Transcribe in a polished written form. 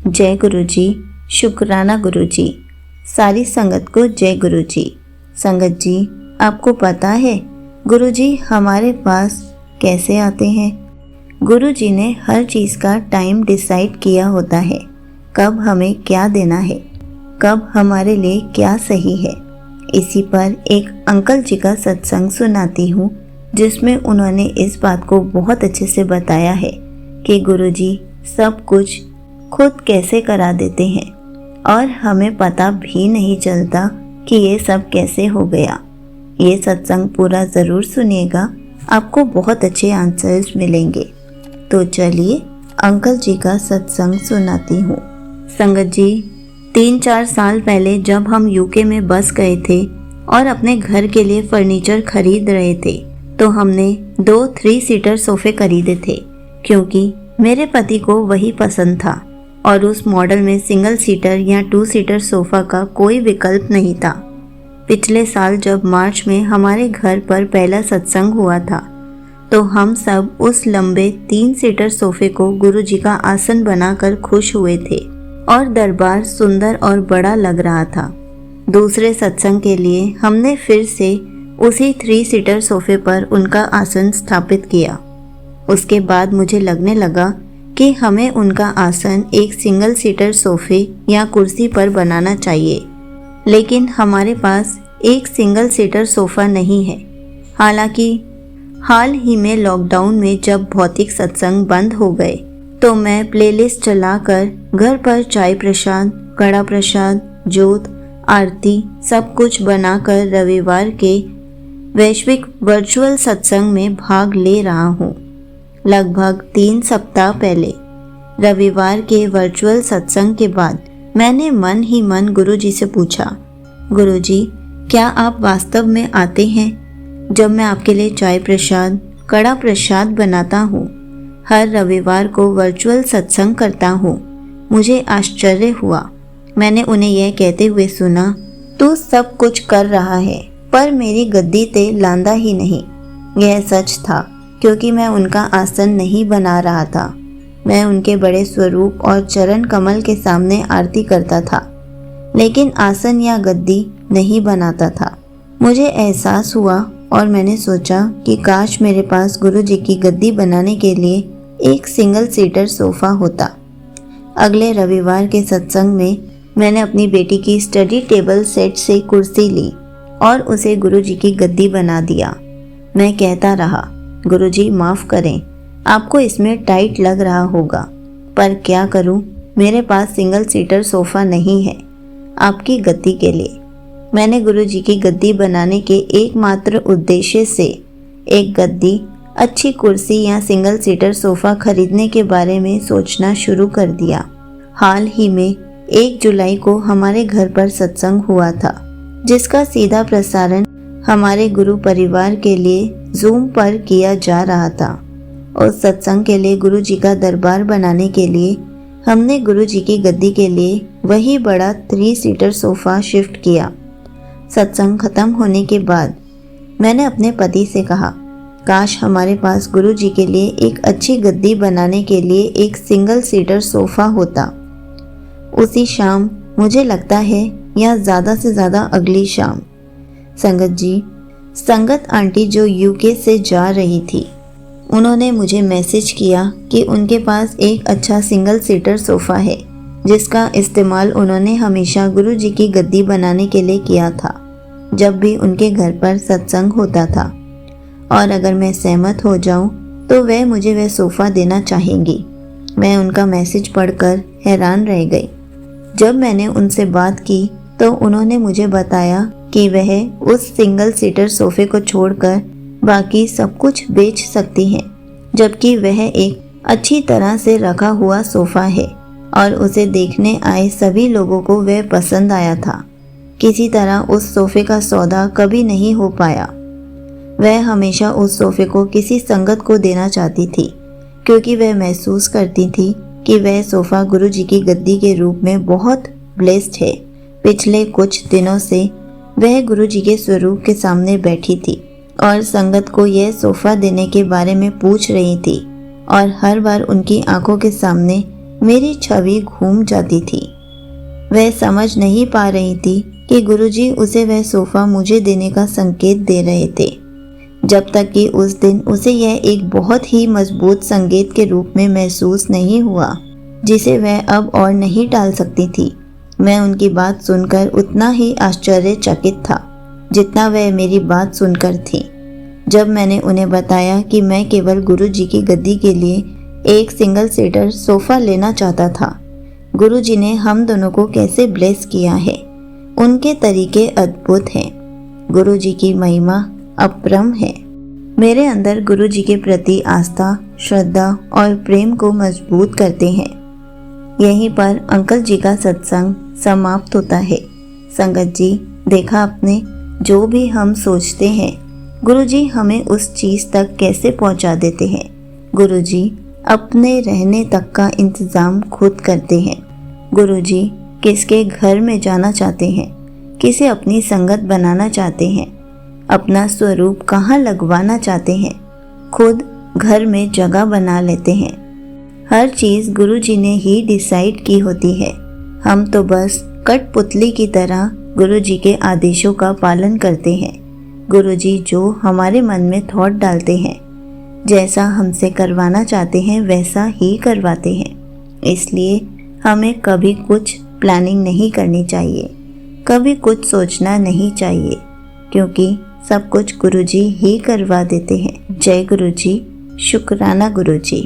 जय गुरु जी। शुक्राना गुरु जी। सारी संगत को जय गुरु जी। संगत जी, आपको पता है गुरु जी हमारे पास कैसे आते हैं? गुरु जी ने हर चीज़ का टाइम डिसाइड किया होता है, कब हमें क्या देना है, कब हमारे लिए क्या सही है। इसी पर एक अंकल जी का सत्संग सुनाती हूँ, जिसमें उन्होंने इस बात को बहुत अच्छे से बताया है कि गुरु जी सब कुछ खुद कैसे करा देते हैं और हमें पता भी नहीं चलता कि ये सब कैसे हो गया। ये सत्संग पूरा ज़रूर सुनिएगा, आपको बहुत अच्छे आंसर्स मिलेंगे। तो चलिए अंकल जी का सत्संग सुनाती हूँ। संगत जी, 3-4 साल पहले जब हम यूके में बस गए थे और अपने घर के लिए फर्नीचर खरीद रहे थे, तो हमने 2 3 सीटर सोफ़े खरीदे थे, क्योंकि मेरे पति को वही पसंद था और उस मॉडल में सिंगल सीटर या 2 सीटर सोफ़ा का कोई विकल्प नहीं था। पिछले साल जब मार्च में हमारे घर पर पहला सत्संग हुआ था, तो हम सब उस लंबे 3 सीटर सोफ़े को गुरु जी का आसन बनाकर खुश हुए थे और दरबार सुंदर और बड़ा लग रहा था। दूसरे सत्संग के लिए हमने फिर से उसी 3 सीटर सोफ़े पर उनका आसन स्थापित किया। उसके बाद मुझे लगने लगा कि हमें उनका आसन एक सिंगल सीटर सोफ़े या कुर्सी पर बनाना चाहिए, लेकिन हमारे पास एक सिंगल सीटर सोफ़ा नहीं है। हालांकि हाल ही में लॉकडाउन में जब भौतिक सत्संग बंद हो गए, तो मैं प्लेलिस्ट चलाकर घर पर चाय प्रसाद, कड़ा प्रसाद, जोत, आरती सब कुछ बनाकर रविवार के वैश्विक वर्चुअल सत्संग में भाग ले रहा हूँ। लगभग 3 सप्ताह पहले रविवार के वर्चुअल सत्संग के बाद मैंने मन ही मन गुरु जी से पूछा, गुरु जी क्या आप वास्तव में आते हैं? जब मैं आपके लिए चाय प्रसाद, कड़ा प्रसाद बनाता हूँ, हर रविवार को वर्चुअल सत्संग करता हूँ, मुझे आश्चर्य हुआ। मैंने उन्हें यह कहते हुए सुना, तू सब कुछ कर रहा है पर मेरी गद्दी ते लांदा ही नहीं। यह सच था, क्योंकि मैं उनका आसन नहीं बना रहा था। मैं उनके बड़े स्वरूप और चरण कमल के सामने आरती करता था, लेकिन आसन या गद्दी नहीं बनाता था। मुझे एहसास हुआ और मैंने सोचा कि काश मेरे पास गुरु जी की गद्दी बनाने के लिए एक सिंगल सीटर सोफ़ा होता। अगले रविवार के सत्संग में मैंने अपनी बेटी की स्टडी टेबल सेट से कुर्सी ली और उसे गुरु जी की गद्दी बना दिया। मैं कहता रहा, गुरु जी माफ़ करें, आपको इसमें टाइट लग रहा होगा, पर क्या करूं, मेरे पास सिंगल सीटर सोफ़ा नहीं है आपकी गद्दी के लिए। मैंने गुरु जी की गद्दी बनाने के एकमात्र उद्देश्य से एक गद्दी, अच्छी कुर्सी या सिंगल सीटर सोफ़ा खरीदने के बारे में सोचना शुरू कर दिया। हाल ही में 1 जुलाई को हमारे घर पर सत्संग हुआ था, जिसका सीधा प्रसारण हमारे गुरु परिवार के लिए जूम पर किया जा रहा था। उस सत्संग के लिए गुरु जी का दरबार बनाने के लिए हमने गुरु जी की गद्दी के लिए वही बड़ा 3 सीटर सोफ़ा शिफ्ट किया। सत्संग खत्म होने के बाद मैंने अपने पति से कहा, काश हमारे पास गुरु जी के लिए एक अच्छी गद्दी बनाने के लिए एक सिंगल सीटर सोफ़ा होता। उसी शाम, मुझे लगता है या ज़्यादा से ज़्यादा अगली शाम, संगत जी, संगत आंटी जो यूके से जा रही थी, उन्होंने मुझे मैसेज किया कि उनके पास एक अच्छा सिंगल सीटर सोफ़ा है, जिसका इस्तेमाल उन्होंने हमेशा गुरु जी की गद्दी बनाने के लिए किया था जब भी उनके घर पर सत्संग होता था, और अगर मैं सहमत हो जाऊं तो वह मुझे वह सोफ़ा देना चाहेंगी। मैं उनका मैसेज पढ़कर हैरान रह गई। जब मैंने उनसे बात की तो उन्होंने मुझे बताया कि वह उस सिंगल सीटर सोफ़े को छोड़कर बाकी सब कुछ बेच सकती हैं, जबकि वह एक अच्छी तरह से रखा हुआ सोफ़ा है और उसे देखने आए सभी लोगों को वह पसंद आया था। किसी तरह उस सोफ़े का सौदा कभी नहीं हो पाया। वह हमेशा उस सोफ़े को किसी संगत को देना चाहती थी, क्योंकि वह महसूस करती थी कि वह सोफ़ा गुरु जी की गद्दी के रूप में बहुत ब्लेस्ड है। पिछले कुछ दिनों से वह गुरु जी के स्वरूप के सामने बैठी थी और संगत को यह सोफ़ा देने के बारे में पूछ रही थी, और हर बार उनकी आंखों के सामने मेरी छवि घूम जाती थी। वह समझ नहीं पा रही थी कि गुरुजी उसे वह सोफ़ा मुझे देने का संकेत दे रहे थे, जब तक कि उस दिन उसे यह एक बहुत ही मजबूत संकेत के रूप में महसूस नहीं हुआ, जिसे वह अब और नहीं टाल सकती थी। मैं उनकी बात सुनकर उतना ही आश्चर्यचकित था जितना वह मेरी बात सुनकर थी। जब मैंने उन्हें बताया कि मैं केवल गुरुजी की गद्दी के लिए एक सिंगल सीटर सोफ़ा लेना चाहता था, गुरुजी ने हम दोनों को कैसे ब्लेस किया है। उनके तरीके अद्भुत हैं। गुरुजी की महिमा अपरम है। मेरे अंदर गुरुजी के प्रति आस्था, श्रद्धा और प्रेम को मजबूत करते हैं। यहीं पर अंकल जी का सत्संग समाप्त होता है। संगत जी, देखा आपने, जो भी हम सोचते हैं गुरुजी हमें उस चीज़ तक कैसे पहुंचा देते हैं। गुरुजी अपने रहने तक का इंतज़ाम खुद करते हैं। गुरुजी किसके घर में जाना चाहते हैं, किसे अपनी संगत बनाना चाहते हैं, अपना स्वरूप कहाँ लगवाना चाहते हैं, खुद घर में जगह बना लेते हैं। हर चीज़ गुरुजी ने ही डिसाइड की होती है। हम तो बस कठपुतली की तरह गुरुजी के आदेशों का पालन करते हैं। गुरुजी जो हमारे मन में थॉट डालते हैं, जैसा हमसे करवाना चाहते हैं वैसा ही करवाते हैं। इसलिए हमें कभी कुछ प्लानिंग नहीं करनी चाहिए, कभी कुछ सोचना नहीं चाहिए, क्योंकि सब कुछ गुरुजी ही करवा देते हैं। जय गुरुजी, शुक्राना गुरुजी।